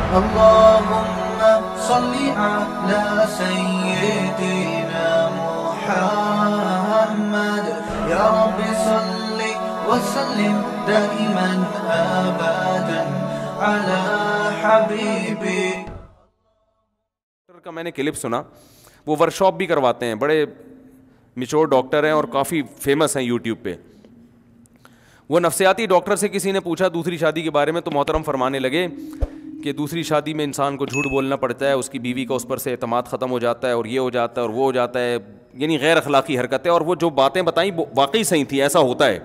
اللهم صل على سيدنا محمد يا رب صل وسلم دائما ابدا على حبيبي. کا میں نے کلپ سنا, وہ ورکشاپ بھی کرواتے ہیں, بڑے میچور ڈاکٹر ہیں اور کافی فیمس ہیں یوٹیوب پہ. وہ نفسیاتی ڈاکٹر سے کسی نے پوچھا دوسری شادی کے بارے میں, تو محترم فرمانے لگے کہ دوسری شادی میں انسان کو جھوٹ بولنا پڑتا ہے, اس کی بیوی کا اس پر سے اعتماد ختم ہو جاتا ہے, اور یہ ہو جاتا ہے اور وہ ہو جاتا ہے, یعنی غیر اخلاقی حرکتیں. اور وہ جو باتیں بتائیں واقعی صحیح تھی. ایسا ہوتا ہے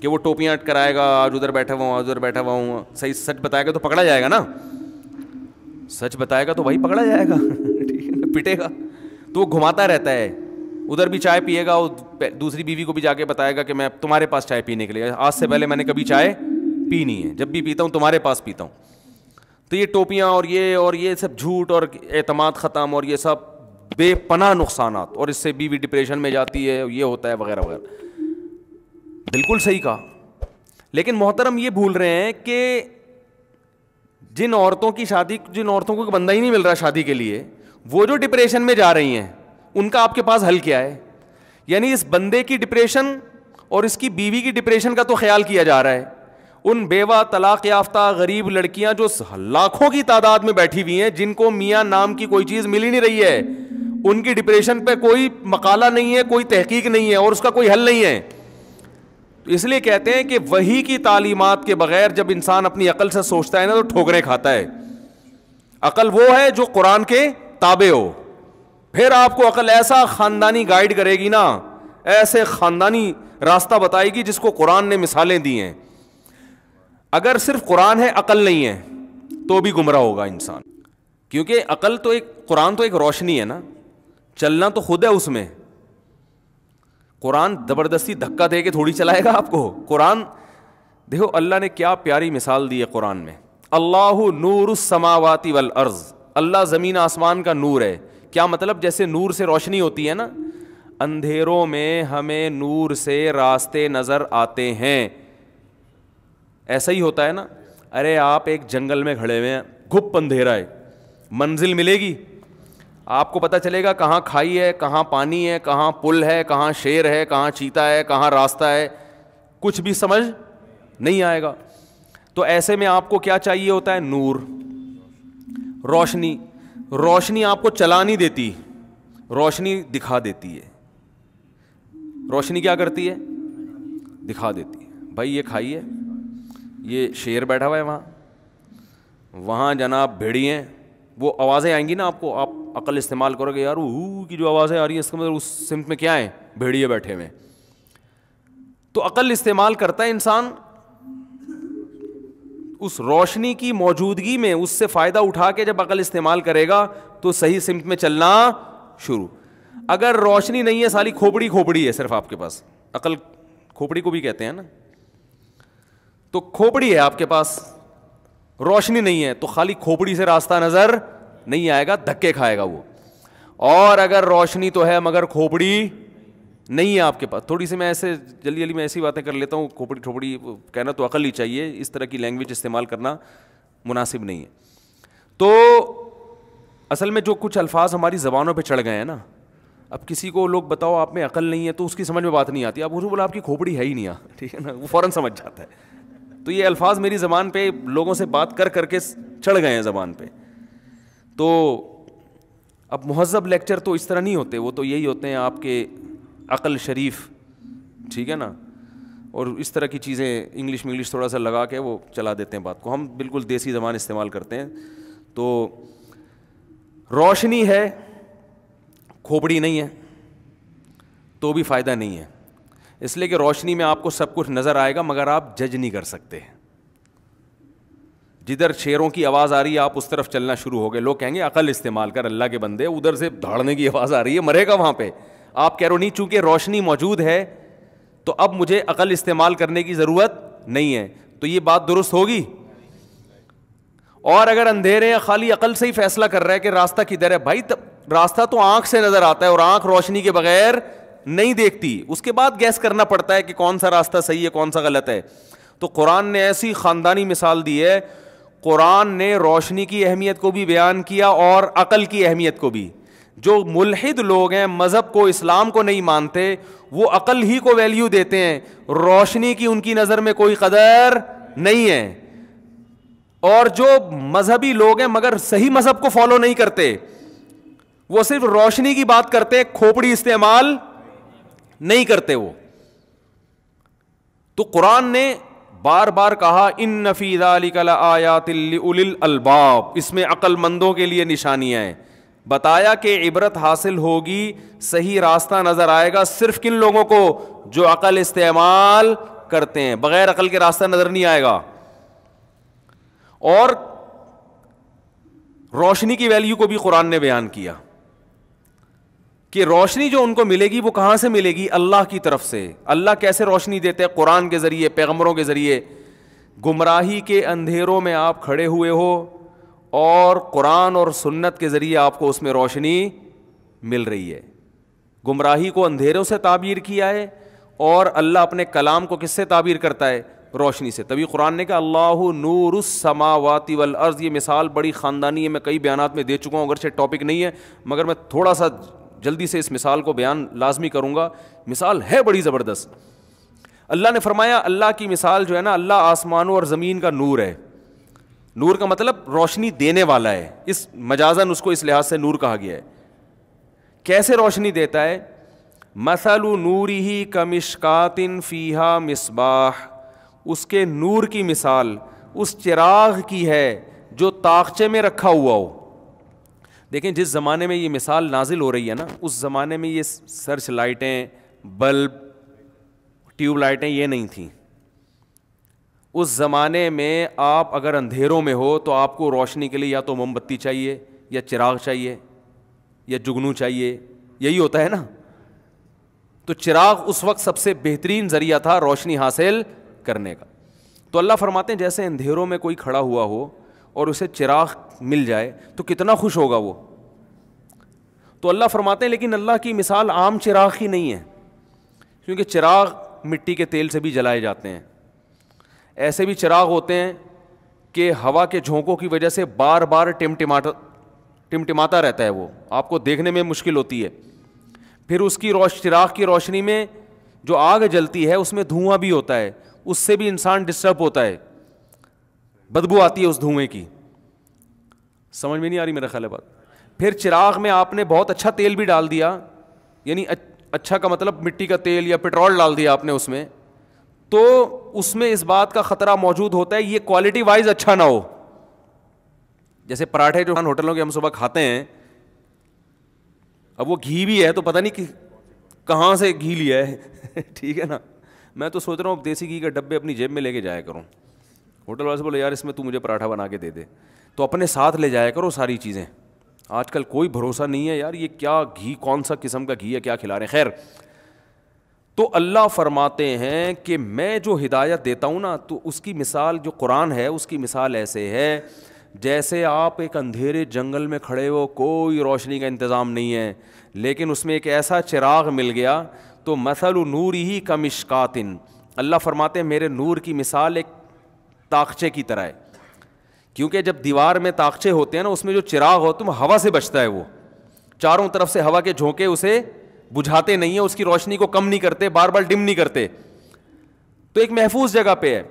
کہ وہ ٹوپیاں کرائے گا, آج ادھر بیٹھا ہوا ہوں, آج ادھر بیٹھا ہوا ہوں, صحیح سچ بتائے گا تو پکڑا جائے گا نا, سچ بتائے گا تو وہی پکڑا جائے گا, ٹھیک ہے نا, پٹے گا. تو وہ گھماتا رہتا ہے, ادھر بھی چائے پیے گا, دوسری بیوی کو بھی جا کے بتائے گا کہ میں تمہارے پاس چائے پینے کے لیے, آج سے پہلے میں نے کبھی چائے پی نہیں ہے, جب بھی پیتا ہوں تمہارے پاس پیتا ہوں. تو یہ ٹوپیاں اور یہ سب جھوٹ اور اعتماد ختم اور یہ سب بے پناہ نقصانات, اور اس سے بیوی ڈپریشن میں جاتی ہے, یہ ہوتا ہے وغیرہ وغیرہ. بالکل صحیح کہا, لیکن محترم یہ بھول رہے ہیں کہ جن عورتوں کو بندہ ہی نہیں مل رہا شادی کے لیے, وہ جو ڈپریشن میں جا رہی ہیں, ان کا آپ کے پاس حل کیا ہے؟ یعنی اس بندے کی ڈپریشن اور اس کی بیوی کی ڈپریشن کا تو خیال کیا جا رہا ہے. ان بیوہ طلاق یافتہ غریب لڑکیاں جو لاکھوں کی تعداد میں بیٹھی ہوئی ہیں, جن کو میاں نام کی کوئی چیز مل ہی نہیں رہی ہے, ان کی ڈپریشن پہ کوئی مقالہ نہیں ہے, کوئی تحقیق نہیں ہے, اور اس کا کوئی حل نہیں ہے. اس لیے کہتے ہیں کہ وحی کی تعلیمات کے بغیر جب انسان اپنی عقل سے سوچتا ہے نا, تو ٹھوکریں کھاتا ہے. عقل وہ ہے جو قرآن کے تابع ہو. پھر آپ کو عقل ایسا خاندانی گائیڈ کرے گی نا, ایسے خاندانی راستہ بتائے گی جس کو قرآن نے مثالیں دی ہیں. اگر صرف قرآن ہے عقل نہیں ہے تو بھی گمراہ ہوگا انسان, کیونکہ عقل تو قرآن تو ایک روشنی ہے نا, چلنا تو خود ہے اس میں. قرآن زبردستی دھکا دے کے تھوڑی چلائے گا آپ کو. قرآن دیکھو اللہ نے کیا پیاری مثال دی ہے قرآن میں. اللہ نور السماوات والارض, اللہ زمین آسمان کا نور ہے. کیا مطلب؟ جیسے نور سے روشنی ہوتی ہے نا, اندھیروں میں ہمیں نور سے راستے نظر آتے ہیں, ایسا ہی ہوتا ہے نا. ارے آپ ایک جنگل میں کھڑے ہوئے ہیں, گھپ اندھیرا ہے, منزل ملے گی آپ کو؟ پتہ چلے گا کہاں کھائی ہے, کہاں پانی ہے, کہاں پل ہے, کہاں شیر ہے, کہاں چیتا ہے, کہاں راستہ ہے, کچھ بھی سمجھ نہیں آئے گا. تو ایسے میں آپ کو کیا چاہیے ہوتا ہے؟ نور, روشنی. روشنی آپ کو چلا نہیں دیتی, روشنی دکھا دیتی ہے. روشنی کیا کرتی ہے؟ دکھا دیتی ہے. بھائی یہ کھائیے, یہ شیر بیٹھا ہوا ہے وہاں جناب بھیڑی ہیں, وہ آوازیں آئیں گی نا آپ کو, آپ عقل استعمال کرو گے, یار وہ کی جو آوازیں آ رہی ہیں اس کا مطلب اس سمت میں کیا ہے؟ بھیڑیے بیٹھے ہوئے. تو عقل استعمال کرتا ہے انسان, اس روشنی کی موجودگی میں اس سے فائدہ اٹھا کے جب عقل استعمال کرے گا تو صحیح سمت میں چلنا شروع. اگر روشنی نہیں ہے, ساری کھوپڑی ہے صرف آپ کے پاس, عقل کھوپڑی کو بھی کہتے ہیں نا, تو کھوپڑی ہے آپ کے پاس, روشنی نہیں ہے, تو خالی کھوپڑی سے راستہ نظر نہیں آئے گا, دھکے کھائے گا وہ. اور اگر روشنی تو ہے مگر کھوپڑی نہیں ہے آپ کے پاس, تھوڑی سی میں ایسے جلدی میں ایسی باتیں کر لیتا ہوں, کھوپڑی کہنا تو عقل ہی چاہیے, اس طرح کی لینگویج استعمال کرنا مناسب نہیں ہے. تو اصل میں جو کچھ الفاظ ہماری زبانوں پہ چڑھ گئے ہیں نا, اب کسی کو لوگ بتاؤ آپ میں عقل نہیں ہے تو اس کی سمجھ میں بات نہیں آتی. اب حضور بولا آپ کی کھوپڑی ہے ہی نہیں, ٹھیک ہے نا, وہ فوراً سمجھ جاتا ہے. تو یہ الفاظ میری زبان پہ لوگوں سے بات کر کے چڑھ گئے ہیں زبان پہ. تو اب مہذب لیکچر تو اس طرح نہیں ہوتے, وہ تو یہی ہوتے ہیں آپ کے عقل شریف, ٹھیک ہے نا, اور اس طرح کی چیزیں انگلش تھوڑا سا لگا کے وہ چلا دیتے ہیں بات کو. ہم بالکل دیسی زبان استعمال کرتے ہیں. تو روشنی ہے, کھوپڑی نہیں ہے تو بھی فائدہ نہیں ہے, اس لیے کہ روشنی میں آپ کو سب کچھ نظر آئے گا مگر آپ جج نہیں کر سکتے. جدھر شیروں کی آواز آ رہی ہے آپ اس طرف چلنا شروع ہو گئے, لوگ کہیں گے عقل استعمال کر, اللہ کے بندے ادھر سے دھاڑنے کی آواز آ رہی ہے, مرے گا وہاں پہ. آپ کہہ رہے ہو نہیں, چونکہ روشنی موجود ہے تو اب مجھے عقل استعمال کرنے کی ضرورت نہیں ہے. تو یہ بات درست ہوگی؟ اور اگر اندھیرے ہیں, خالی عقل سے ہی فیصلہ کر رہا ہے کہ راستہ کدھر ہے, بھائی راستہ تو آنکھ سے نظر آتا ہے اور آنکھ روشنی کے بغیر نہیں دیکھتی, اس کے بعد گیس کرنا پڑتا ہے کہ کون سا راستہ صحیح ہے کون سا غلط ہے. تو قرآن نے ایسی خاندانی مثال دی ہے, قرآن نے روشنی کی اہمیت کو بھی بیان کیا اور عقل کی اہمیت کو بھی. جو ملحد لوگ ہیں, مذہب کو, اسلام کو نہیں مانتے, وہ عقل ہی کو ویلیو دیتے ہیں, روشنی کی ان کی نظر میں کوئی قدر نہیں ہے. اور جو مذہبی لوگ ہیں مگر صحیح مذہب کو فالو نہیں کرتے, وہ صرف روشنی کی بات کرتے, کھوپڑی استعمال نہیں کرتے وہ. تو قرآن نے بار بار کہا ان فی ذلک لآیات لأولی الالباب, اس میں عقل مندوں کے لیے نشانیاں ہیں. بتایا کہ عبرت حاصل ہوگی, صحیح راستہ نظر آئے گا صرف کن لوگوں کو, جو عقل استعمال کرتے ہیں. بغیر عقل کے راستہ نظر نہیں آئے گا. اور روشنی کی ویلیو کو بھی قرآن نے بیان کیا کہ روشنی جو ان کو ملے گی وہ کہاں سے ملے گی, اللہ کی طرف سے. اللہ کیسے روشنی دیتے ہیں؟ قرآن کے ذریعے, پیغمبروں کے ذریعے. گمراہی کے اندھیروں میں آپ کھڑے ہوئے ہو اور قرآن اور سنت کے ذریعے آپ کو اس میں روشنی مل رہی ہے. گمراہی کو اندھیروں سے تعبیر کیا ہے اور اللہ اپنے کلام کو کس سے تعبیر کرتا ہے؟ روشنی سے. تبھی قرآن نے کہا اللہ نور السماوات والارض. یہ مثال بڑی خاندانی ہے, میں کئی بیانات میں دے چکا ہوں, اگرچہ ٹاپک نہیں ہے مگر میں تھوڑا سا جلدی سے اس مثال کو بیان لازمی کروں گا. مثال ہے بڑی زبردست. اللہ نے فرمایا اللہ کی مثال جو ہے نا, اللہ آسمانوں اور زمین کا نور ہے. نور کا مطلب روشنی دینے والا ہے, اس مجازاً اس کو اس لحاظ سے نور کہا گیا ہے. کیسے روشنی دیتا ہے؟ مثل نورہ کمشکات فیہا مصباح. اس کے نور کی مثال اس چراغ کی ہے جو طاقچے میں رکھا ہوا ہو. دیکھیں جس زمانے میں یہ مثال نازل ہو رہی ہے نا, اس زمانے میں یہ سرچ لائٹیں, بلب, ٹیوب لائٹیں یہ نہیں تھیں. اس زمانے میں آپ اگر اندھیروں میں ہو تو آپ کو روشنی کے لیے یا تو موم بتی چاہیے, یا چراغ چاہیے, یا جگنو چاہیے, یہی ہوتا ہے نا. تو چراغ اس وقت سب سے بہترین ذریعہ تھا روشنی حاصل کرنے کا. تو اللہ فرماتے ہیں جیسے اندھیروں میں کوئی کھڑا ہوا ہو اور اسے چراغ مل جائے تو کتنا خوش ہوگا وہ. تو اللہ فرماتے ہیں لیکن اللہ کی مثال عام چراغ ہی نہیں ہے, کیونکہ چراغ مٹی کے تیل سے بھی جلائے جاتے ہیں. ایسے بھی چراغ ہوتے ہیں کہ ہوا کے جھونکوں کی وجہ سے بار بار ٹمٹماتا رہتا ہے, وہ آپ کو دیکھنے میں مشکل ہوتی ہے. پھر اس کی چراغ کی روشنی میں جو آگ جلتی ہے اس میں دھواں بھی ہوتا ہے, اس سے بھی انسان ڈسٹرب ہوتا ہے, بدبو آتی ہے اس دھوئیں کی. سمجھ میں نہیں آ رہی میرا خیال ہے بات. پھر چراغ میں آپ نے بہت اچھا تیل بھی ڈال دیا, یعنی اچھا کا مطلب مٹی کا تیل یا پٹرول ڈال دیا آپ نے اس میں, تو اس میں اس بات کا خطرہ موجود ہوتا ہے یہ کوالٹی وائز اچھا نہ ہو. جیسے پراٹھے جو ہوٹلوں کے ہم صبح کھاتے ہیں, اب وہ گھی بھی ہے تو پتہ نہیں کہاں سے گھی لیا ہے ٹھیک ہے نا. میں تو سوچ رہا ہوں دیسی گھی کے ڈبے اپنی جیب میں لے کے جایا کروں. ہوٹل والے سے بولے یار اس میں تو مجھے پراٹھا بنا کے دے دے, تو اپنے ساتھ لے جایا کرو ساری چیزیں. آج کل کوئی بھروسہ نہیں ہے یار, یہ کیا گھی, کون سا قسم کا گھی ہے, کیا کھلا رہے ہیں. خیر, تو اللہ فرماتے ہیں کہ میں جو ہدایت دیتا ہوں نا, تو اس کی مثال جو قرآن ہے اس کی مثال ایسے ہے جیسے آپ ایک اندھیرے جنگل میں کھڑے ہو, کوئی روشنی کا انتظام نہیں ہے, لیکن اس میں ایک ایسا چراغ مل گیا. تو مثل نورہ کمشکات, اللہ فرماتے ہیں میرے نور کی مثال ایک طاقچے کی طرح ہے. کیونکہ جب دیوار میں طاقچے ہوتے ہیں نا, اس میں جو چراغ ہوتا ہے وہ ہوا سے بچتا ہے, وہ چاروں طرف سے ہوا کے جھونکے اسے بجھاتے نہیں ہیں, اس کی روشنی کو کم نہیں کرتے, بار بار ڈم نہیں کرتے. تو ایک محفوظ جگہ پہ ہے.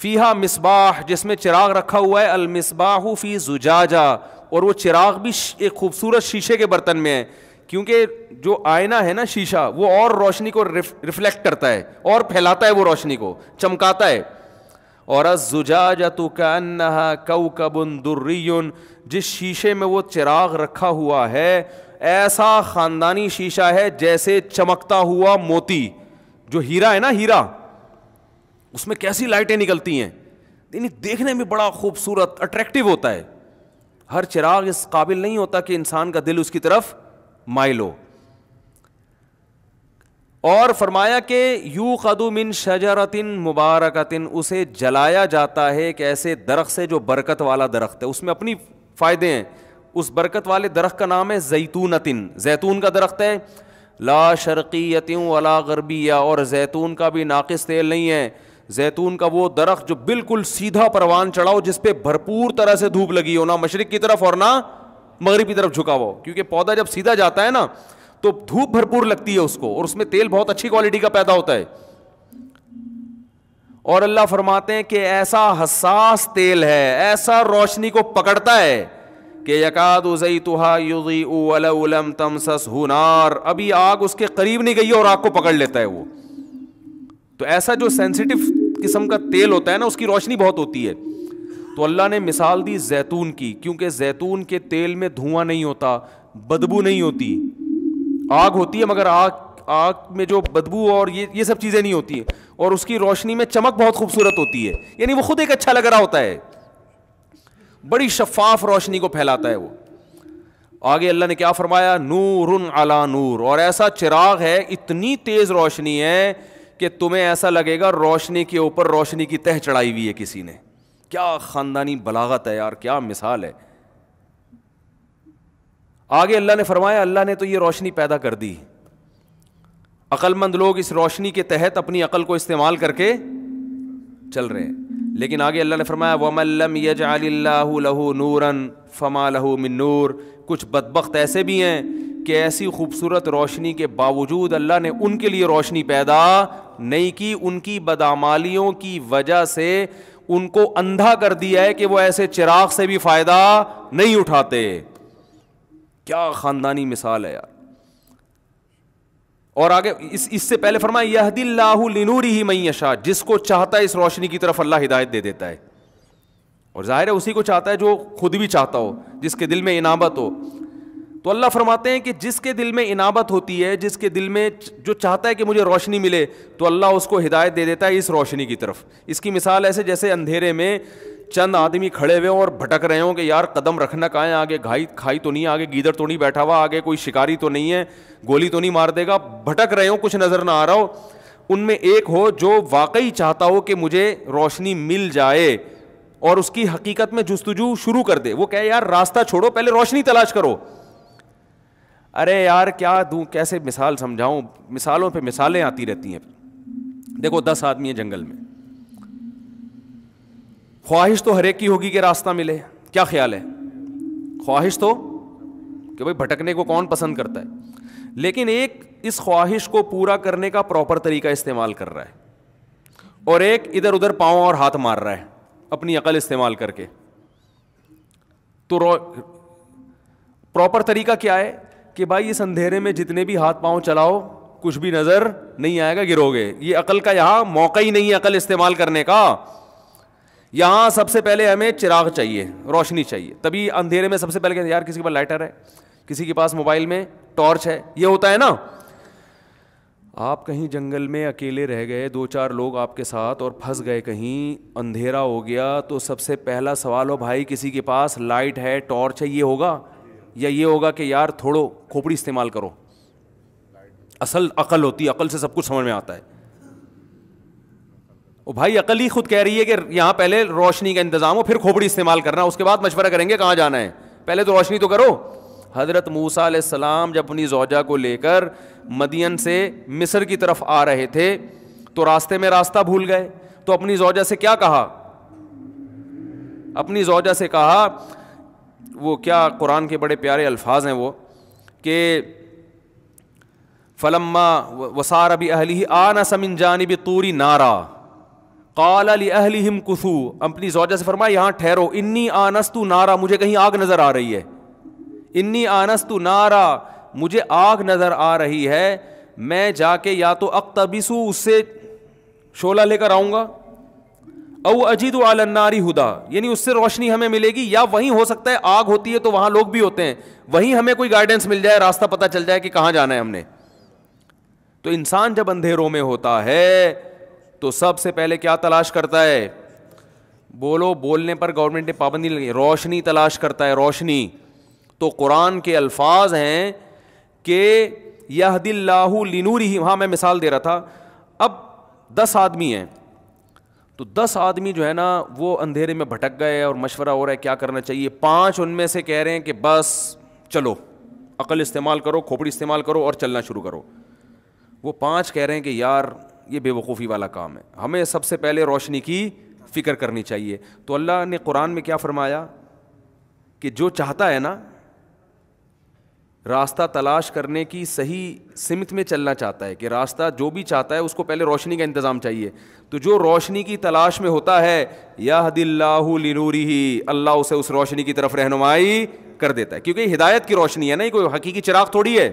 فیہا مصباح, جس میں چراغ رکھا ہوا ہے. المصباح فی زجاجہ, اور وہ چراغ بھی ایک خوبصورت شیشے کے برتن میں ہے, کیونکہ جو آئینہ ہے نا شیشہ, وہ اور روشنی کو ریفلیکٹ کرتا ہے اور پھیلاتا ہے, وہ روشنی کو چمکاتا ہے. اور الزجاجۃ کأنہا کوکب دری, جس شیشے میں وہ چراغ رکھا ہوا ہے ایسا خاندانی شیشہ ہے جیسے چمکتا ہوا موتی. جو ہیرا ہے نا, ہیرا, اس میں کیسی لائٹیں نکلتی ہیں, یعنی دیکھنے میں بڑا خوبصورت اٹریکٹیو ہوتا ہے. ہر چراغ اس قابل نہیں ہوتا کہ انسان کا دل اس کی طرف مائل ہو. اور فرمایا کہ یوقد من شجرۃ مبارکۃ, اسے جلایا جاتا ہے ایک ایسے درخت سے جو برکت والا درخت ہے, اس میں اپنی فائدے ہیں. اس برکت والے درخت کا نام ہے زیتونۃ, زیتون کا درخت ہے. لا شرقیۃ ولا غربیہ, اور زیتون کا بھی ناقص تیل نہیں ہے, زیتون کا وہ درخت جو بالکل سیدھا پروان چڑھا ہو, جس پہ بھرپور طرح سے دھوپ لگی ہو, نہ مشرق کی طرف اور نہ مغرب کی طرف جھکا ہوا ہو, کیونکہ پودا جب سیدھا جاتا ہے نا تو دھوپ بھرپور لگتی ہے اس کو, اور اس میں تیل بہت اچھی کوالٹی کا پیدا ہوتا ہے. اور اللہ فرماتے ہیں کہ ایسا حساس تیل ہے, ایسا روشنی کو پکڑتا ہے کہ یکاد زیتھا یضیء ولو لم تمسسہ نار, ابھی آگ اس کے قریب نہیں گئی اور آگ کو پکڑ لیتا ہے وہ. تو ایسا جو سینسیٹیو قسم کا تیل ہوتا ہے نا, اس کی روشنی بہت ہوتی ہے. تو اللہ نے مثال دی زیتون کی, کیونکہ زیتون کے تیل میں دھواں نہیں ہوتا, بدبو نہیں ہوتی, آگ ہوتی ہے مگر آگ میں جو بدبو اور یہ سب چیزیں نہیں ہوتی ہیں, اور اس کی روشنی میں چمک بہت خوبصورت ہوتی ہے, یعنی وہ خود ایک اچھا لگ رہا ہوتا ہے, بڑی شفاف روشنی کو پھیلاتا ہے وہ. آگے اللہ نے کیا فرمایا, نور علی نور, اور ایسا چراغ ہے, اتنی تیز روشنی ہے کہ تمہیں ایسا لگے گا روشنی کے اوپر روشنی کی تہ چڑھائی ہوئی ہے کسی نے. کیا خاندانی بلاغت ہے یار, کیا مثال ہے. آگے اللہ نے فرمایا اللہ نے تو یہ روشنی پیدا کر دی, عقل مند لوگ اس روشنی کے تحت اپنی عقل کو استعمال کر کے چل رہے ہیں. لیکن آگے اللہ نے فرمایا وَمَن لَّمْ يَجْعَلِ اللَّهُ لَهُ نُورًا فَمَا لَهُ مِن نُور. کچھ بدبخت ایسے بھی ہیں کہ ایسی خوبصورت روشنی کے باوجود اللہ نے ان کے لیے روشنی پیدا نہیں کی, ان کی بدعمالیوں کی وجہ سے ان کو اندھا کر دیا ہے کہ وہ ایسے چراغ سے بھی فائدہ نہیں اٹھاتے. کیا خاندانی مثال ہے یار. اور آگے اس سے پہلے فرمایا یہدی اللہ لنورہ من یشاء, جس کو چاہتا ہے اس روشنی کی طرف اللہ ہدایت دے دیتا ہے, اور ظاہر ہے اسی کو چاہتا ہے جو خود بھی چاہتا ہو, جس کے دل میں انابت ہو. تو اللہ فرماتے ہیں کہ جس کے دل میں انابت ہوتی ہے, جس کے دل میں جو چاہتا ہے کہ مجھے روشنی ملے, تو اللہ اس کو ہدایت دے دیتا ہے اس روشنی کی طرف. اس کی مثال ایسے جیسے اندھیرے میں چند آدمی کھڑے ہوئے ہوں اور بھٹک رہے ہوں کہ یار قدم رکھنا کہاں ہے, آگے کھائی تو نہیں, آگے گیدڑ تو نہیں بیٹھا ہوا, آگے کوئی شکاری تو نہیں ہے, گولی تو نہیں مار دے گا, بھٹک رہے ہوں, کچھ نظر نہ آ رہا ہو. ان میں ایک ہو جو واقعی چاہتا ہو کہ مجھے روشنی مل جائے اور اس کی حقیقت میں جستجو شروع کر دے. وہ کہے یار راستہ چھوڑو, پہلے روشنی تلاش کرو. ارے یار کیا دوں, کیسے مثال سمجھاؤں, مثالوں پہ مثالیں آتی رہتی ہیں. دیکھو 10 آدمی ہیں جنگل میں, خواہش تو ہر ایک کی ہوگی کہ راستہ ملے, کیا خیال ہے؟ خواہش تو کہ بھائی بھٹکنے کو کون پسند کرتا ہے, لیکن ایک اس خواہش کو پورا کرنے کا پراپر طریقہ استعمال کر رہا ہے, اور ایک ادھر ادھر پاؤں اور ہاتھ مار رہا ہے اپنی عقل استعمال کر کے. تو پراپر طریقہ کیا ہے کہ بھائی اس اندھیرے میں جتنے بھی ہاتھ پاؤں چلاؤ کچھ بھی نظر نہیں آئے گا, گرو گے. یہ عقل کا یہاں موقع ہی نہیں ہے عقل استعمال کرنے کا. یہاں سب سے پہلے ہمیں چراغ چاہیے, روشنی چاہیے. تبھی اندھیرے میں سب سے پہلے یار کسی کے پاس لائٹر ہے, کسی کے پاس موبائل میں ٹارچ ہے, یہ ہوتا ہے نا. آپ کہیں جنگل میں اکیلے رہ گئے, 2-4 لوگ آپ کے ساتھ, اور پھنس گئے کہیں, اندھیرا ہو گیا, تو سب سے پہلا سوال ہو بھائی کسی کے پاس لائٹ ہے, ٹارچ ہے, یہ ہوگا یا یہ ہوگا کہ یار تھوڑو کھوپڑی استعمال کرو. اصل عقل ہوتی ہے, عقل سے سب کچھ سمجھ میں آتا ہے. او بھائی عقل ہی خود کہہ رہی ہے کہ یہاں پہلے روشنی کا انتظام ہو, پھر کھوپڑی استعمال کرنا, اس کے بعد مشورہ کریں گے کہاں جانا ہے, پہلے تو روشنی تو کرو. حضرت موسیٰ علیہ السلام جب اپنی زوجہ کو لے کر مدین سے مصر کی طرف آ رہے تھے تو راستے میں راستہ بھول گئے, تو اپنی زوجہ سے کیا کہا, اپنی زوجہ سے کہا, وہ کیا قرآن کے بڑے پیارے الفاظ ہیں وہ, کہ فلما وسار بأہلہ آنس من جانب الطور نارا قال لأہلہم کثوا, اپنی زوجہ سے فرمایا یہاں ٹھہرو, انی آنست نارا, مجھے کہیں آگ نظر آ رہی ہے, انی آنست نارا, مجھے آگ نظر آ رہی ہے, میں جا کے یا تو اقتبسو, اس سے شعلہ لے کر آؤں گا, او اجد علی النار ہدا, یعنی اس سے روشنی ہمیں ملے گی, یا وہیں ہو سکتا ہے آگ ہوتی ہے تو وہاں لوگ بھی ہوتے ہیں, وہیں ہمیں کوئی گائیڈنس مل جائے, راستہ پتہ چل جائے کہ کہاں جانا ہے ہم نے. تو انسان جب اندھیروں میں ہوتا ہے تو سب سے پہلے کیا تلاش کرتا ہے, بولو, بولنے پر گورنمنٹ نے پابندی لگی, روشنی تلاش کرتا ہے, روشنی. تو قرآن کے الفاظ ہیں کہ یہدی اللہ لنورہ, ہاں میں مثال دے رہا تھا. اب 10 آدمی ہیں, تو 10 آدمی جو ہے نا وہ اندھیرے میں بھٹک گئے اور مشورہ ہو رہا ہے کیا کرنا چاہیے. 5 ان میں سے کہہ رہے ہیں کہ بس چلو عقل استعمال کرو, کھوپڑی استعمال کرو اور چلنا شروع کرو. وہ 5 کہہ رہے ہیں کہ یار یہ بے وقوفی والا کام ہے. ہمیں سب سے پہلے روشنی کی فکر کرنی چاہیے. تو اللہ نے قرآن میں کیا فرمایا کہ جو چاہتا ہے نا راستہ تلاش کرنے کی صحیح سمت میں چلنا چاہتا ہے, کہ راستہ جو بھی چاہتا ہے اس کو پہلے روشنی کا انتظام چاہیے. تو جو روشنی کی تلاش میں ہوتا ہے یہد اللہ لنورہ, اللہ اسے اس روشنی کی طرف رہنمائی کر دیتا ہے, کیونکہ یہ ہدایت کی روشنی ہے نا, یہ کوئی حقیقی چراغ تھوڑی ہے.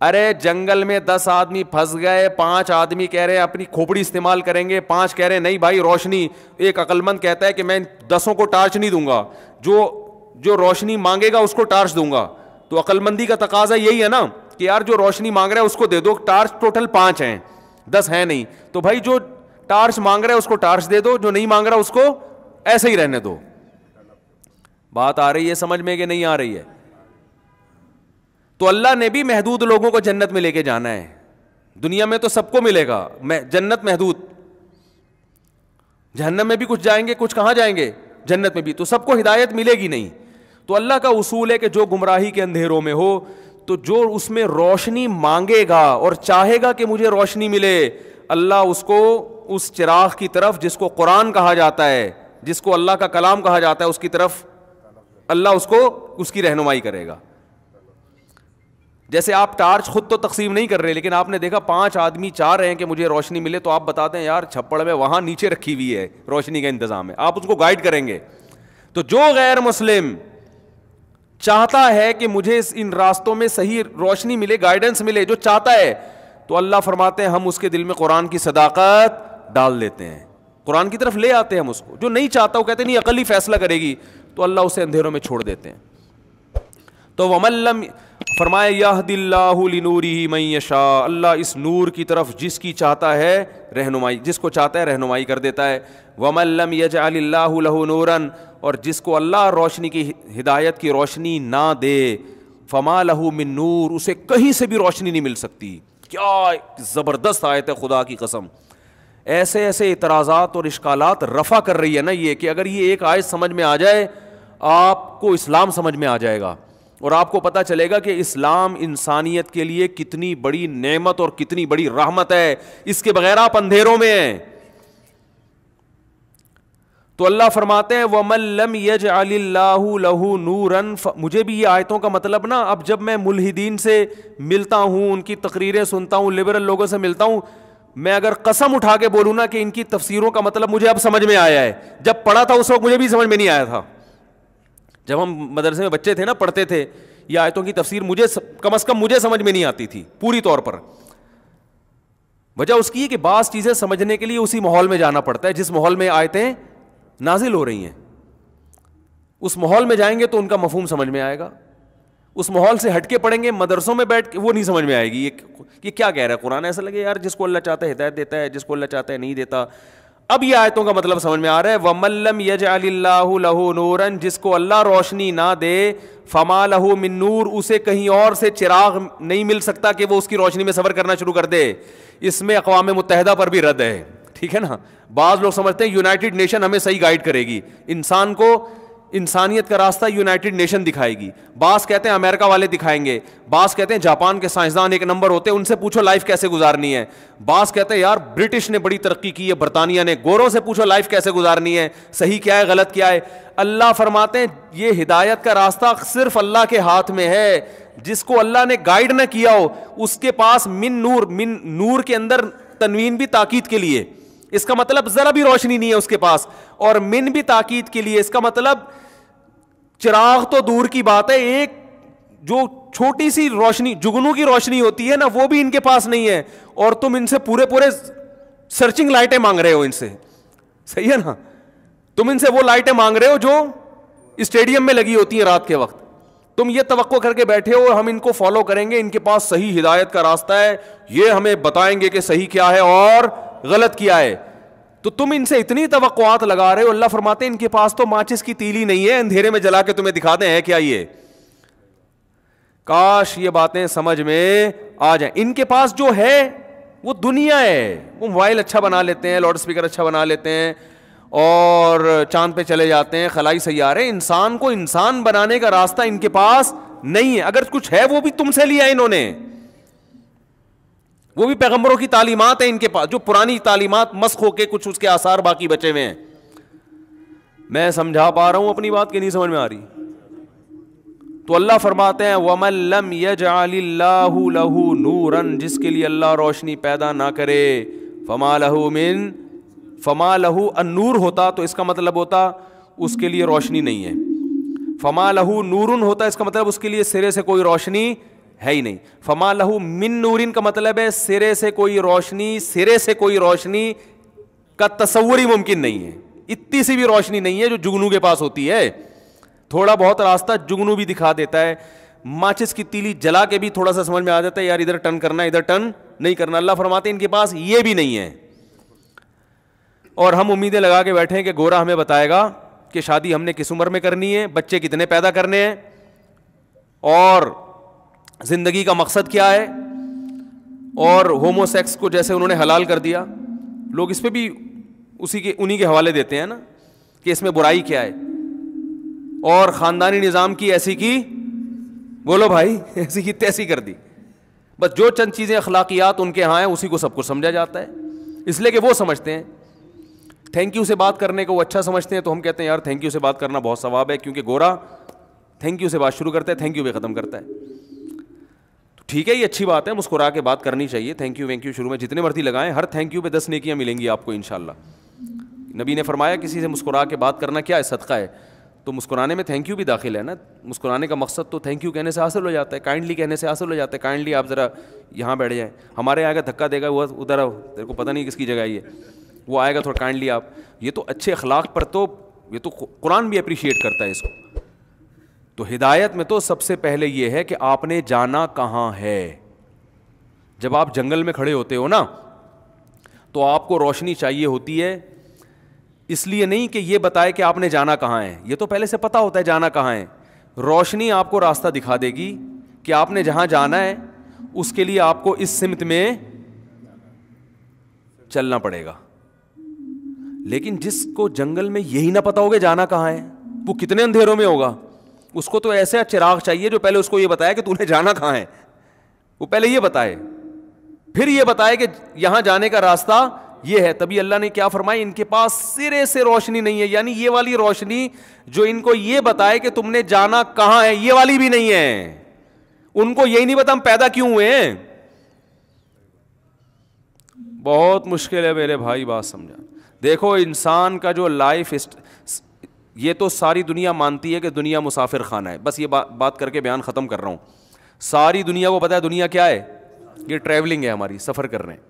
ارے جنگل میں 10 آدمی پھنس گئے, 5 آدمی کہہ رہے ہیں اپنی کھوپڑی استعمال کریں گے, 5 کہہ رہے ہیں نہیں بھائی روشنی. ایک عقل مند کہتا ہے کہ میں 10 کو ٹارچ نہیں دوں گا, جو روشنی مانگے گا اس کو ٹارچ دوں گا. تو عقل مندی کا تقاضا یہی ہے نا کہ یار جو روشنی مانگ رہا ہے اس کو دے دو. ٹارچ ٹوٹل 5 ہیں, 10 ہیں نہیں, تو بھائی جو ٹارچ مانگ رہا ہے اس کو ٹارچ دے دو, جو نہیں مانگ رہا اس کو ایسے ہی رہنے دو. بات آ رہی ہے سمجھ میں کہ نہیں آ رہی ہے؟ تو اللہ نے بھی محدود لوگوں کو جنت میں لے کے جانا ہے. دنیا میں تو سب کو ملے گا, جنت محدود. جہنم میں بھی کچھ جائیں گے, کچھ کہاں جائیں گے, جنت میں بھی. تو سب کو ہدایت ملے گی نہیں. تو اللہ کا اصول ہے کہ جو گمراہی کے اندھیروں میں ہو, تو جو اس میں روشنی مانگے گا اور چاہے گا کہ مجھے روشنی ملے, اللہ اس کو اس چراغ کی طرف جس کو قرآن کہا جاتا ہے, جس کو اللہ کا کلام کہا جاتا ہے, اس کی طرف اللہ اس کو اس کی رہنمائی کرے گا. جیسے آپ ٹارچ خود تو تقسیم نہیں کر رہے, لیکن آپ نے دیکھا 5 آدمی چاہ رہے ہیں کہ مجھے روشنی ملے, تو آپ بتاتے ہیں یار چھپڑ میں وہاں نیچے رکھی ہوئی ہے روشنی کا انتظام ہے, آپ اس کو گائیڈ کریں گے. تو جو غیر مسلم چاہتا ہے کہ مجھے ان راستوں میں صحیح روشنی ملے, گائیڈنس ملے, جو چاہتا ہے, تو اللہ فرماتے ہیں ہم اس کے دل میں قرآن کی صداقت ڈال دیتے ہیں, قرآن کی طرف لے آتے ہیں ہم اس کو. جو نہیں چاہتا وہ کہتے ہیں نہیں عقل ہی فیصلہ کرے گی, تو اللہ اسے اندھیروں میں چھوڑ دیتے ہیں. تو وَمَن لَّمْ فرمایا یہد اللہ لنورہ من یشاء, اللہ اس نور کی طرف جس کی چاہتا ہے رہنمائی, جس کو چاہتا ہے رہنمائی کر دیتا ہے. وَمَن لَّمْ يَجْعَلِ اللَّهُ لَهُ نُورًا, اور جس کو اللہ روشنی کی ہدایت کی روشنی نہ دے, فما لہو من نور, اسے کہیں سے بھی روشنی نہیں مل سکتی. کیا زبردست آیت ہے خدا کی قسم. ایسے ایسے اعتراضات اور اشکالات رفع کر رہی ہے نا یہ, کہ اگر یہ ایک آیت سمجھ میں آ جائے آپ کو اسلام سمجھ میں آ جائے گا, اور آپ کو پتہ چلے گا کہ اسلام انسانیت کے لیے کتنی بڑی نعمت اور کتنی بڑی رحمت ہے. اس کے بغیر آپ اندھیروں میں ہیں. تو اللہ فرماتے ہیں وَمَن لَّمْ يَجْعَلِ اللَّهُ لَهُ نُورًا. مجھے بھی یہ آیتوں کا مطلب نا, اب جب میں ملحدین سے ملتا ہوں, ان کی تقریریں سنتا ہوں, لبرل لوگوں سے ملتا ہوں, میں اگر قسم اٹھا کے بولوں نا کہ ان کی تفسیروں کا مطلب مجھے اب سمجھ میں آیا ہے, جب پڑھا تھا اس وقت مجھے بھی سمجھ میں نہیں آیا تھا. جب ہم مدرسے میں بچے تھے نا, پڑھتے تھے, یہ آیتوں کی تفسیر مجھے کم از کم مجھے سمجھ میں نہیں آتی تھی پوری طور پر. وجہ اس کی ہے کہ بعض چیزیں سمجھنے کے لیے اسی ماحول میں جانا پڑتا ہے جس ماحول میں آیتیں نازل ہو رہی ہیں. اس ماحول میں جائیں گے تو ان کا مفہوم سمجھ میں آئے گا. اس ماحول سے ہٹ کے پڑھیں گے مدرسوں میں بیٹھ کے, وہ نہیں سمجھ میں آئے گی یہ کیا کہہ رہا ہے قرآن. ایسا لگے یار جس کو اللہ چاہتا ہے ہدایت دیتا ہے, جس کو اللہ چاہتا ہے نہیں دیتا. اب یہ آیتوں کا مطلب سمجھ میں آ رہا ہے. وَمَن لَّمْ يَجْعَلِ اللَّهُ لَهُ نُورًا, جس کو اللہ روشنی نہ دے, فَمَا لَهُ مِن نُور, اسے کہیں اور سے چراغ نہیں مل سکتا کہ وہ اس کی روشنی میں سفر کرنا شروع کر دے. اس میں اقوام متحدہ پر بھی رد ہے, ٹھیک ہے نا. بعض لوگ سمجھتے ہیں یونائٹڈ نیشن ہمیں صحیح گائیڈ کرے گی, انسان کو انسانیت کا راستہ یونائٹڈ نیشن دکھائے گی. بعض کہتے ہیں امریکہ والے دکھائیں گے, بعض کہتے ہیں جاپان کے سائنسدان ایک نمبر ہوتے ہیں, ان سے پوچھو لائف کیسے گزارنی ہے. بعض کہتے ہیں یار برٹش نے بڑی ترقی کی ہے, برطانیہ نے, گوروں سے پوچھو لائف کیسے گزارنی ہے, صحیح کیا ہے غلط کیا ہے. اللہ فرماتے ہیں یہ ہدایت کا راستہ صرف اللہ کے ہاتھ میں ہے. جس کو اللہ نے گائیڈ نہ کیا ہو اس کے پاس من نور کے اندر تنوین بھی تاکید کے لیے, اس کا مطلب ذرا بھی روشنی نہیں ہے اس کے پاس, اور من بھی تاکید کے لیے, اس کا مطلب چراغ تو دور کی بات ہے, ایک جو چھوٹی سی روشنی جگنو کی روشنی ہوتی ہے نا وہ بھی ان کے پاس نہیں ہے, اور تم ان سے پورے سرچنگ لائٹیں مانگ رہے ہو ان سے. صحیح ہے نا, تم ان سے وہ لائٹیں مانگ رہے ہو جو اسٹیڈیم میں لگی ہوتی ہیں رات کے وقت. تم یہ توقع کر کے بیٹھے ہو ہم ان کو فالو کریں گے, ان کے پاس صحیح ہدایت کا راستہ ہے, یہ ہمیں بتائیں گے کہ صحیح کیا ہے اور غلط کیا ہے. تو تم ان سے اتنی توقعات لگا رہے ہو. اللہ فرماتے ہیں ان کے پاس تو ماچس کی تیلی نہیں ہے, اندھیرے میں جلا کے تمہیں دکھا دیں ہے کیا یہ. کاش یہ باتیں سمجھ میں آ جائیں. ان کے پاس جو ہے وہ دنیا ہے, وہ موبائل اچھا بنا لیتے ہیں, لاؤڈ اسپیکر اچھا بنا لیتے ہیں, اور چاند پہ چلے جاتے ہیں, خلائی سیارے. انسان کو انسان بنانے کا راستہ ان کے پاس نہیں ہے. اگر کچھ ہے وہ بھی تم سے لیا انہوں نے, وہ بھی پیغمبروں کی تعلیمات ہیں ان کے پاس, جو پرانی تعلیمات مسخ ہو کے کچھ اس کے آثار باقی بچے ہوئے ہیں. میں سمجھا پا رہا ہوں اپنی بات کہ نہیں سمجھ میں آ رہی؟ تو اللہ فرماتے ہیں وَمَن لَّمْ يَجْعَلِ اللَّهُ لَهُ نُورًا, جس کے لیے اللہ روشنی پیدا نہ کرے, فَمَا لَهُ النور ہوتا تو اس کا مطلب ہوتا اس کے لیے روشنی نہیں ہے. فَمَا لَهُ نُورٌ ہوتا اس کا مطلب اس کے لیے سرے سے کوئی روشنی ہے ہی نہیں. فَمَا لَهُ مِن نُورٍ کا مطلب ہے سرے سے کوئی روشنی کا تصور ہی ممکن نہیں ہے. اتنی سی بھی روشنی نہیں ہے جو جگنو کے پاس ہوتی ہے. تھوڑا بہت راستہ جگنو بھی دکھا دیتا ہے, ماچس کی تیلی جلا کے بھی تھوڑا سا سمجھ میں آ جاتا ہے یار ادھر ٹرن کرنا ہے, ادھر ٹرن نہیں کرنا. اللہ فرماتے ہیں ان کے پاس یہ بھی نہیں ہے. اور ہم امیدیں لگا کے بیٹھے ہیں کہ گورا ہمیں بتائے گا کہ شادی ہم نے کس عمر میں کرنی ہے, بچے کتنے پیدا کرنے ہیں, اور زندگی کا مقصد کیا ہے, اور ہومو سیکس کو جیسے انہوں نے حلال کر دیا, لوگ اس پہ بھی انہی کے حوالے دیتے ہیں نا کہ اس میں برائی کیا ہے, اور خاندانی نظام کی ایسی کی, بولو بھائی, ایسی کی تیسی کر دی. بس جو چند چیزیں اخلاقیات ان کے ہاں ہیں اسی کو سب کچھ سمجھا جاتا ہے, اس لیے کہ وہ سمجھتے ہیں تھینک یو سے بات کرنے کو وہ اچھا سمجھتے ہیں. تو ہم کہتے ہیں یار تھینک یو سے بات کرنا بہت ثواب ہے, کیونکہ گورا تھینک یو سے بات شروع کرتا ہے, تھینک یو پہ ختم کرتا ہے. تو ٹھیک ہے, یہ اچھی بات ہے, مسکرا کے بات کرنی چاہیے. تھینک یو وینک یو شروع میں جتنے مرضی لگائیں, ہر تھینک یو پہ 10 نیکیاں ملیں گی آپ کو انشاءاللہ. نبی نے فرمایا کسی سے مسکرا کے بات کرنا کیا ہے, صدقہ ہے. تو مسکرانے میں تھینک یو بھی داخل ہے نا. مسکرانے کا مقصد تو تھینک یو کہنے سے حاصل ہو جاتا ہے, کائنڈلی کہنے سے حاصل ہو جاتا ہے. کائنڈلی آپ ذرا یہاں بیٹھ جائیں, ہمارے آگے دھکا دے گا وہ ادھر, تیرے کو پتہ نہیں کس کی جگہ یہ, وہ آئے گا تھوڑا کائنڈلی آپ. یہ تو اچھے اخلاق پر تو یہ تو قرآن بھی اپریشیٹ کرتا ہے اس کو. تو ہدایت میں تو سب سے پہلے یہ ہے کہ آپ نے جانا کہاں ہے. جب آپ جنگل میں کھڑے ہوتے ہو نا تو آپ کو روشنی چاہیے ہوتی ہے, اس لیے نہیں کہ یہ بتائے کہ آپ نے جانا کہاں ہے, یہ تو پہلے سے پتہ ہوتا ہے جانا کہاں ہے. روشنی آپ کو راستہ دکھا دے گی کہ آپ نے جہاں جانا ہے اس کے لیے آپ کو اس سمت میں چلنا پڑے گا. لیکن جس کو جنگل میں یہی نہ پتا ہوگا جانا کہاں ہے, وہ کتنے اندھیروں میں ہوگا. اس کو تو ایسا چراغ چاہیے جو پہلے اس کو یہ بتایا کہ تو نے جانا کہاں ہے. وہ پہلے یہ بتائے, پھر یہ بتائے کہ یہاں جانے کا راستہ یہ ہے. تبھی اللہ نے کیا فرمایا, ان کے پاس سرے سے روشنی نہیں ہے. یعنی یہ والی روشنی جو ان کو یہ بتائے کہ تم نے جانا کہاں ہے, یہ والی بھی نہیں ہے. ان کو یہی نہیں پتا ہم پیدا کیوں ہوئے ہیں. بہت مشکل ہے میرے بھائی بات سمجھا. دیکھو انسان کا جو لائف, یہ تو ساری دنیا مانتی ہے کہ دنیا مسافر خانہ ہے. بس یہ بات کر کے بیان ختم کر رہا ہوں. ساری دنیا کو پتا ہے دنیا کیا ہے, یہ ٹریولنگ ہے ہماری, سفر کر رہے ہیں.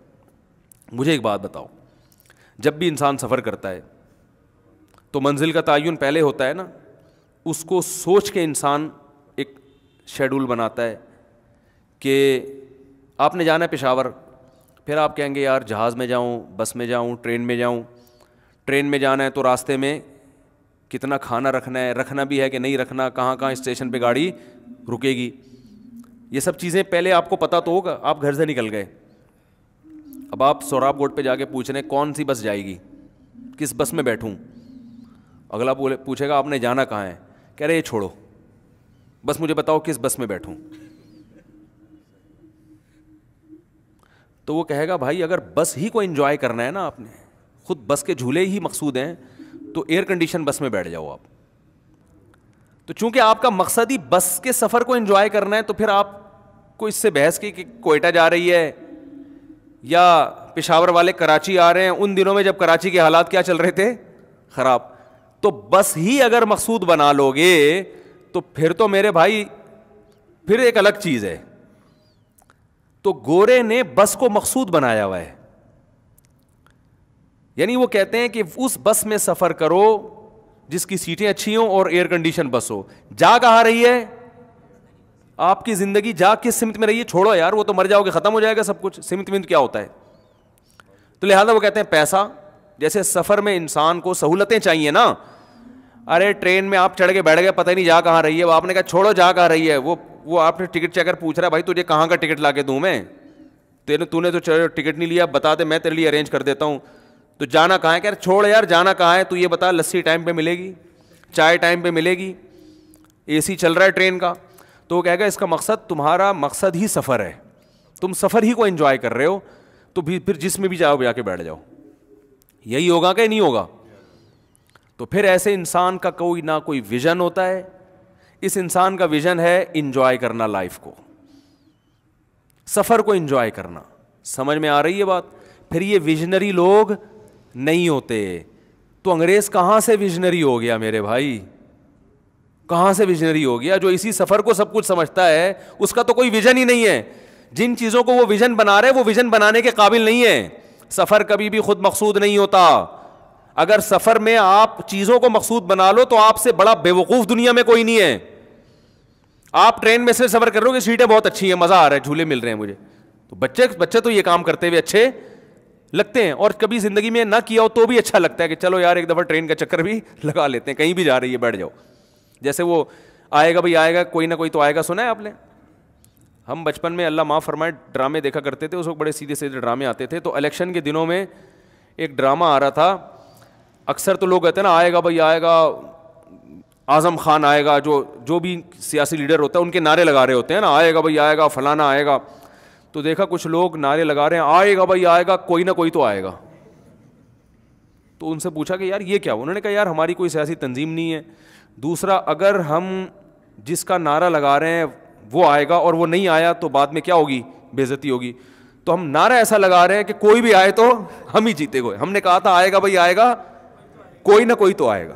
مجھے ایک بات بتاؤ, جب بھی انسان سفر کرتا ہے تو منزل کا تعین پہلے ہوتا ہے نا, اس کو سوچ کے انسان ایک شیڈول بناتا ہے کہ آپ نے جانا ہے پشاور, پھر آپ کہیں گے یار جہاز میں جاؤں, بس میں جاؤں, ٹرین میں جاؤں. ٹرین میں جانا ہے تو راستے میں کتنا کھانا رکھنا ہے, رکھنا بھی ہے کہ نہیں رکھنا, کہاں کہاں اسٹیشن پہ گاڑی رکے گی, یہ سب چیزیں پہلے آپ کو پتہ تو ہوگا. آپ گھر سے نکل گئے, اب آپ سوراب گوٹ پہ جا کے پوچھ رہے ہیں کون سی بس جائے گی, کس بس میں بیٹھوں. اگلا پوچھے گا آپ نے جانا کہاں ہے, کہہ رہے یہ چھوڑو, بس مجھے بتاؤ کس بس میں بیٹھوں. تو وہ کہے گا بھائی اگر بس ہی کو انجوائے کرنا ہے نا, آپ نے خود بس کے جھولے ہی مقصود ہیں, تو ایئر کنڈیشن بس میں بیٹھ جاؤ آپ. تو چونکہ آپ کا مقصد ہی بس کے سفر کو انجوائے کرنا ہے, تو پھر آپ کو اس سے بحث کی کہ کوئٹہ جا رہی ہے یا پشاور والے کراچی آ رہے ہیں. ان دنوں میں جب کراچی کے حالات کیا چل رہے تھے, خراب. تو بس ہی اگر مقصود بنا لو گے تو پھر تو میرے بھائی پھر ایک الگ چیز ہے. تو گورے نے بس کو مقصود بنایا ہوا ہے. یعنی وہ کہتے ہیں کہ اس بس میں سفر کرو جس کی سیٹیں اچھی ہوں اور ایئر کنڈیشن بس ہو. جا کہاں رہی ہے آپ کی زندگی, جا کس سمت میں رہی ہے, چھوڑو یار وہ تو مر جاؤ گے, ختم ہو جائے گا سب کچھ. سمت میں کیا ہوتا ہے. تو لہٰذا وہ کہتے ہیں پیسہ, جیسے سفر میں انسان کو سہولتیں چاہیے نا. ارے ٹرین میں آپ چڑھ کے بیٹھ گئے, پتہ ہی نہیں جا کہاں رہی ہے. آپ نے کہا چھوڑو جا کہاں رہی ہے. وہ آپ نے ٹکٹ چیکر پوچھ رہا ہے بھائی تجھے کہاں کا ٹکٹ لا کے دوں میں, تو نے تو ٹکٹ نہیں لیا, بتا دے میں تیرے لیے ارینج کر دیتا ہوں. تو جانا کہاں ہے, کہہ رہے چھوڑ یار جانا کہاں ہے, تو یہ بتا لسی ٹائم پہ ملے گی, چائے ٹائم پہ ملے گی, اے سی چل رہا ہے ٹرین کا. تو وہ کہے گا اس کا مقصد, تمہارا مقصد ہی سفر ہے, تم سفر ہی کو انجوائے کر رہے ہو تو پھر جس میں بھی جاؤ جا کے بیٹھ جاؤ. یہی ہوگا کہ نہیں ہوگا؟ تو پھر ایسے انسان کا کوئی نہ کوئی ویژن ہوتا ہے. اس انسان کا ویژن ہے انجوائے کرنا لائف کو, سفر کو انجوائے کرنا. سمجھ میں آ رہی ہے بات؟ پھر یہ ویژنری لوگ نہیں ہوتے. تو انگریز کہاں سے ویژنری ہو گیا میرے بھائی؟ کہاں سے ویژنری ہو گیا؟ جو اسی سفر کو سب کچھ سمجھتا ہے اس کا تو کوئی ویژن ہی نہیں ہے. جن چیزوں کو وہ ویژن بنا رہے وہ ویژن بنانے کے قابل نہیں ہے. سفر کبھی بھی خود مقصود نہیں ہوتا. اگر سفر میں آپ چیزوں کو مقصود بنا لو تو آپ سے بڑا بے وقوف دنیا میں کوئی نہیں ہے. آپ ٹرین میں سے سفر کر رہے ہو کہ سیٹیں بہت اچھی ہیں, مزہ آ رہا ہے, جھولے مل رہے ہیں مجھے, تو بچے تو یہ کام کرتے ہوئے اچھے لگتے ہیں, اور کبھی زندگی میں نہ کیا ہو تو بھی اچھا لگتا ہے کہ چلو یار ایک دفعہ ٹرین کا چکر بھی لگا لیتے ہیں, کہیں بھی جا رہی ہے بیٹھ جاؤ. جیسے وہ آئے گا بھائی آئے گا, کوئی نہ کوئی تو آئے گا, سنا ہے آپ نے؟ ہم بچپن میں اللہ معاف فرمائے ڈرامے دیکھا کرتے تھے, اس وقت بڑے سیدھے سیدھے ڈرامے آتے تھے. تو الیکشن کے دنوں میں ایک ڈرامہ آ رہا تھا, اکثر تو لوگ کہتے ہیں نا آئے گا بھائی آئے گا, اعظم خان آئے گا, جو بھی سیاسی لیڈر ہوتا ہے ان کے نعرے لگا رہے ہوتے ہیں نا, آئے گا بھائی آئے گا, فلانا آئے گا. تو دیکھا کچھ لوگ نعرے لگا رہے ہیں آئے گا بھائی آئے گا, کوئی نہ کوئی تو آئے گا. تو ان سے پوچھا کہ یار یہ کیا؟ انہوں نے کہا یار ہماری کوئی سیاسی تنظیم نہیں ہے. دوسرا, اگر ہم جس کا نعرہ لگا رہے ہیں وہ آئے گا اور وہ نہیں آیا تو بعد میں کیا ہوگی؟ بے عزتی ہوگی. تو ہم نعرہ ایسا لگا رہے ہیں کہ کوئی بھی آئے تو ہم ہی جیتے گئے. ہم نے کہا تھا آئے گا بھائی آئے گا, کوئی نہ کوئی تو آئے گا.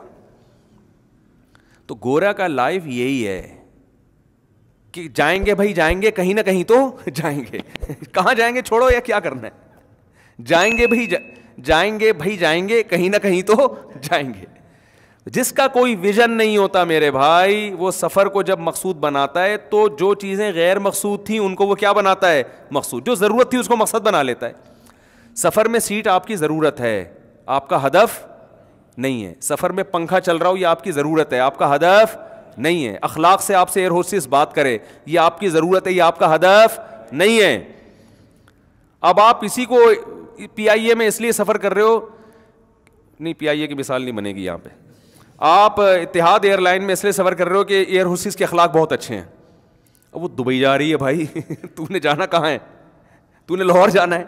تو گورا کا لائف یہی ہے کہ جائیں گے بھائی جائیں گے, کہیں نہ کہیں تو جائیں گے. کہاں جائیں گے چھوڑو, یا کیا کرنا ہے, جائیں گے بھائی جائیں گے بھائی جائیں گے, کہیں نہ کہیں تو جائیں گے. جس کا کوئی ویژن نہیں ہوتا میرے بھائی, وہ سفر کو جب مقصود بناتا ہے تو جو چیزیں غیر مقصود تھیں ان کو وہ کیا بناتا ہے؟ مقصود. جو ضرورت تھی اس کو مقصد بنا لیتا ہے. سفر میں سیٹ آپ کی ضرورت ہے, آپ کا ہدف نہیں ہے. سفر میں پنکھا چل رہا ہو یہ آپ کی ضرورت ہے, آپ کا ہدف نہیں ہے. اخلاق سے آپ سے ایئر ہوسٹس بات کرے یہ آپ کی ضرورت ہے, یہ آپ کا ہدف نہیں ہے. اب آپ اسی کو پی آئی اے میں اس لیے سفر کر رہے ہو, نہیں پی آئی اے کی مثال نہیں بنے گی یہاں پہ. آپ اتحاد ایئر لائن میں اس لیے سفر کر رہے ہو کہ ایئر ہوسٹس کے اخلاق بہت اچھے ہیں. اب وہ دبئی جا رہی ہے بھائی تو نے جانا کہاں ہے؟ تو نے لاہور جانا ہے,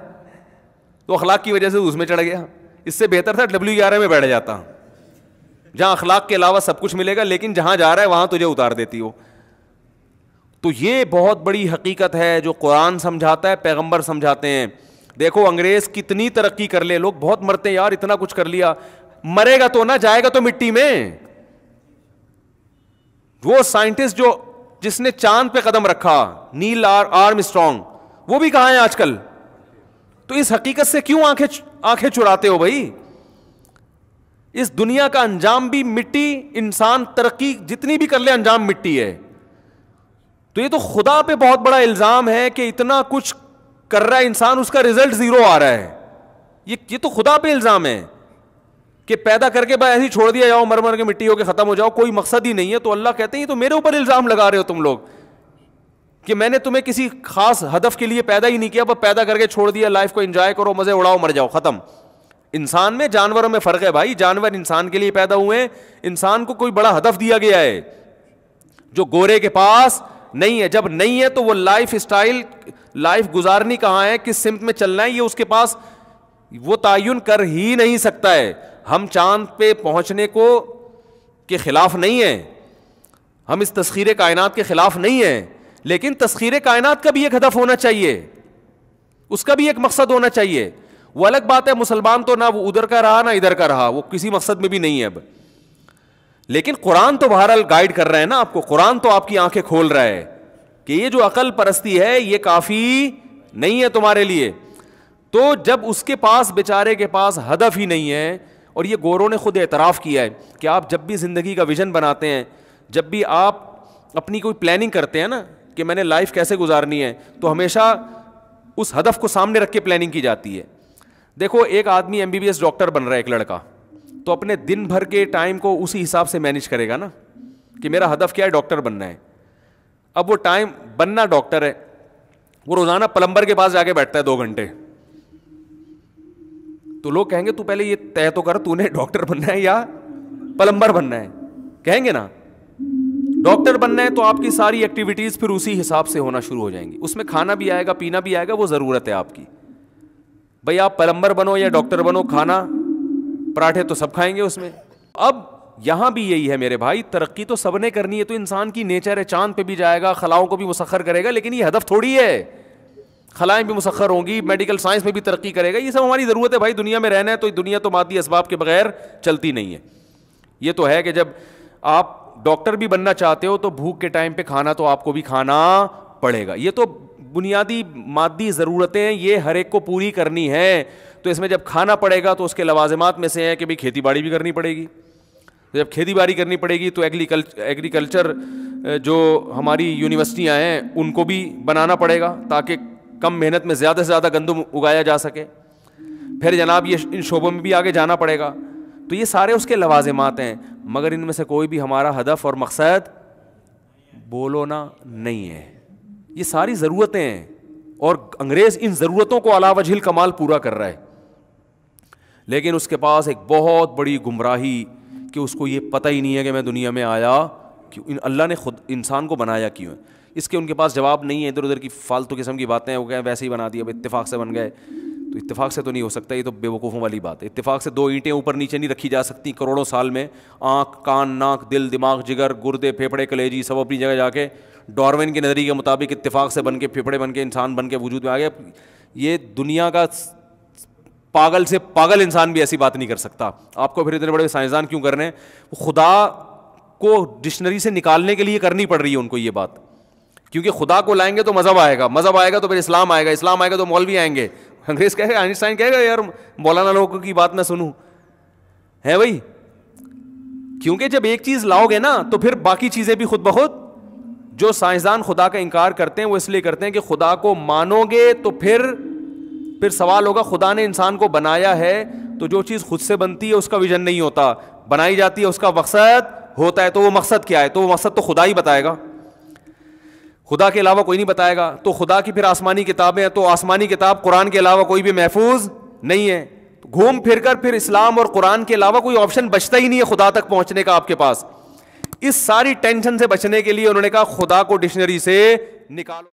تو اخلاق کی وجہ سے اس میں چڑھ گیا. اس سے بہتر تھا WI میں بیٹھ جاتا, جہاں اخلاق کے علاوہ سب کچھ ملے گا, لیکن جہاں جا رہا ہے وہاں تجھے اتار دیتی ہو. تو یہ بہت بڑی حقیقت ہے جو قرآن سمجھاتا ہے, پیغمبر سمجھاتے ہیں. دیکھو انگریز کتنی ترقی کر لے, لوگ بہت مرتے ہیں یار اتنا کچھ کر لیا, مرے گا تو نہ, جائے گا تو مٹی میں. وہ سائنٹسٹ جس نے چاند پہ قدم رکھا, نیل آرم اسٹرانگ, وہ بھی کہاں ہیں آج کل؟ تو اس حقیقت سے کیوں آنکھیں چراتے ہو بھائی؟ اس دنیا کا انجام بھی مٹی, انسان ترقی جتنی بھی کر لے انجام مٹی ہے. تو یہ تو خدا پہ بہت بڑا الزام ہے کہ اتنا کچھ کر رہا ہے انسان, اس کا رزلٹ زیرو آ رہا ہے. یہ تو خدا پہ الزام ہے کہ پیدا کر کے بھائی ایسے ہی چھوڑ دیا جاؤ, مر کے مٹی ہو کے ختم ہو جاؤ, کوئی مقصد ہی نہیں ہے. تو اللہ کہتے ہیں یہ تو میرے اوپر الزام لگا رہے ہو تم لوگ کہ میں نے تمہیں کسی خاص ہدف کے لیے پیدا ہی نہیں کیا, بس پیدا کر کے چھوڑ دیا, لائف کو انجوائے کرو, مزے اڑاؤ, مر جاؤ, ختم. انسان میں جانوروں میں فرق ہے بھائی, جانور انسان کے لیے پیدا ہوئے ہیں, انسان کو کوئی بڑا ہدف دیا گیا ہے جو گورے کے پاس نہیں ہے. جب نہیں ہے تو وہ لائف اسٹائل, لائف گزارنی کہاں ہے, کس سمت میں چلنا ہے, یہ اس کے پاس وہ تعین کر ہی نہیں سکتا ہے. ہم چاند پہ پہنچنے کو کے خلاف نہیں ہیں, ہم اس تسخیر کائنات کے خلاف نہیں ہیں, لیکن تسخیر کائنات کا بھی ایک ہدف ہونا چاہیے, اس کا بھی ایک مقصد ہونا چاہیے. وہ الگ بات ہے مسلمان تو نہ وہ ادھر کا رہا نہ ادھر کا رہا, وہ کسی مقصد میں بھی نہیں ہے اب. لیکن قرآن تو بہرحال گائیڈ کر رہا ہے نا آپ کو, قرآن تو آپ کی آنکھیں کھول رہا ہے کہ یہ جو عقل پرستی ہے یہ کافی نہیں ہے تمہارے لیے. تو جب اس کے پاس بیچارے کے پاس ہدف ہی نہیں ہے, اور یہ گوروں نے خود اعتراف کیا ہے کہ آپ جب بھی زندگی کا ویژن بناتے ہیں, جب بھی آپ اپنی کوئی پلاننگ کرتے ہیں نا کہ میں نے لائف کیسے گزارنی ہے, تو ہمیشہ اس ہدف کو سامنے رکھ کے پلاننگ کی جاتی ہے. دیکھو ایک آدمی MBBS ڈاکٹر بن رہا ہے, ایک لڑکا, تو اپنے دن بھر کے ٹائم کو اسی حساب سے مینیج کرے گا نا کہ میرا ہدف کیا ہے, ڈاکٹر بننا ہے. اب وہ ٹائم بننا ڈاکٹر ہے, وہ روزانہ پلمبر کے پاس جا کے بیٹھتا ہے 2 گھنٹے. تو لوگ کہیں گے تو پہلے یہ طے تو کر, تو نے ڈاکٹر بننا ہے یا پلمبر بننا ہے, کہیں گے نا. ڈاکٹر بننا ہے تو آپ کی ساری ایکٹیویٹیز پھر اسی حساب سے ہونا شروع ہو جائیں گی. اس میں کھانا بھی آئے گا, پینا بھی آئے گا, وہ ضرورت ہے آپ کی. بھائی آپ پلمبر بنو یا ڈاکٹر بنو, کھانا پراٹھے تو سب کھائیں گے اس میں. اب یہاں بھی یہی ہے میرے بھائی, ترقی تو سب نے کرنی ہے, تو انسان کی نیچر ہے, چاند پہ بھی جائے گا, خلاؤں کو بھی مسخر کرے گا, لیکن یہ ہدف تھوڑی ہے. خلائیں بھی مسخر ہوں گی, میڈیکل سائنس میں بھی ترقی کرے گا, یہ سب ہماری ضرورت ہے بھائی. دنیا میں رہنا ہے تو دنیا تو مادی اسباب کے بغیر چلتی نہیں ہے. یہ تو ہے کہ جب آپ ڈاکٹر بھی بننا چاہتے ہو تو بھوک کے ٹائم پہ کھانا تو آپ کو بھی کھانا پڑے گا. یہ تو بنیادی مادی ضرورتیں ہیں, یہ ہر ایک کو پوری کرنی ہے. تو اس میں جب کھانا پڑے گا تو اس کے لوازمات میں سے ہے کہ بھائی کھیتی باڑی بھی کرنی پڑے گی. جب کھیتی باڑی کرنی پڑے گی تو ایگریکلچر جو ہماری یونیورسٹیاں ہیں ان کو بھی بنانا پڑے گا تاکہ کم محنت میں زیادہ سے زیادہ گندم اگایا جا سکے. پھر جناب یہ ان شعبوں میں بھی آگے جانا پڑے گا. تو یہ سارے اس کے لوازمات ہیں, مگر ان میں سے کوئی بھی ہمارا ہدف اور مقصد بولو نا نہیں ہے. یہ ساری ضرورتیں ہیں اور انگریز ان ضرورتوں کو علی وجہ الکمال پورا کر رہا ہے. لیکن اس کے پاس ایک بہت بڑی گمراہی کہ اس کو یہ پتہ ہی نہیں ہے کہ میں دنیا میں آیا کیوں, اللہ نے خود انسان کو بنایا کیوں ہے. اس کے ان کے پاس جواب نہیں ہے. ادھر ادھر کی فالتو قسم کی باتیں, وہ کہیں ویسے ہی بنا دیا, اتفاق سے بن گئے. تو اتفاق سے تو نہیں ہو سکتا, یہ تو بے وقوفوں والی بات ہے. اتفاق سے 2 اینٹیں اوپر نیچے نہیں رکھی جا سکتی کروڑوں سال میں. آنکھ, کان, ناک, دل, دماغ, جگر, گردے, پھیپھڑے, کلیجی سب اپنی جگہ جا کے ڈاروین کے نظریے کے مطابق اتفاق سے بن کے پھیپھڑے بن کے انسان بن کے وجود میں آ گیا. یہ دنیا کا پاگل سے پاگل انسان بھی ایسی بات نہیں کر سکتا. آپ کو پھر اتنے بڑے سائنسدان کیوں کرنے ہیں؟ خدا کو ڈکشنری سے نکالنے کے لیے کرنی پڑ رہی ہے ان کو یہ بات, کیونکہ خدا کو لائیں گے تو مذہب آئے گا, مذہب آئے گا تو پھر اسلام آئے گا, اسلام آئے گا تو مولوی آئیں گے. انگریز کہے گا, آئنسٹائن کہے گا یار مولانا لوگوں کی بات نہ سنوں, ہے بھائی. کیونکہ جب ایک چیز لاؤ گے نا تو پھر باقی چیزیں بھی خود بخود. جو سائنسدان خدا کا انکار کرتے ہیں وہ اس لیے کرتے ہیں کہ خدا کو مانو گے تو پھر سوال ہوگا خدا نے انسان کو بنایا ہے تو جو چیز خود سے بنتی ہے اس کا ویژن نہیں ہوتا, بنائی جاتی ہے اس کا مقصد ہوتا ہے. تو وہ مقصد کیا ہے؟ تو وہ مقصد تو خدا ہی بتائے گا, خدا کے علاوہ کوئی نہیں بتائے گا. تو خدا کی پھر آسمانی کتابیں ہیں, تو آسمانی کتاب قرآن کے علاوہ کوئی بھی محفوظ نہیں ہے. گھوم پھر کر پھر اسلام اور قرآن کے علاوہ کوئی آپشن بچتا ہی نہیں ہے خدا تک پہنچنے کا آپ کے پاس. اس ساری ٹینشن سے بچنے کے لیے انہوں نے کہا خدا کو ڈکشنری سے نکالو.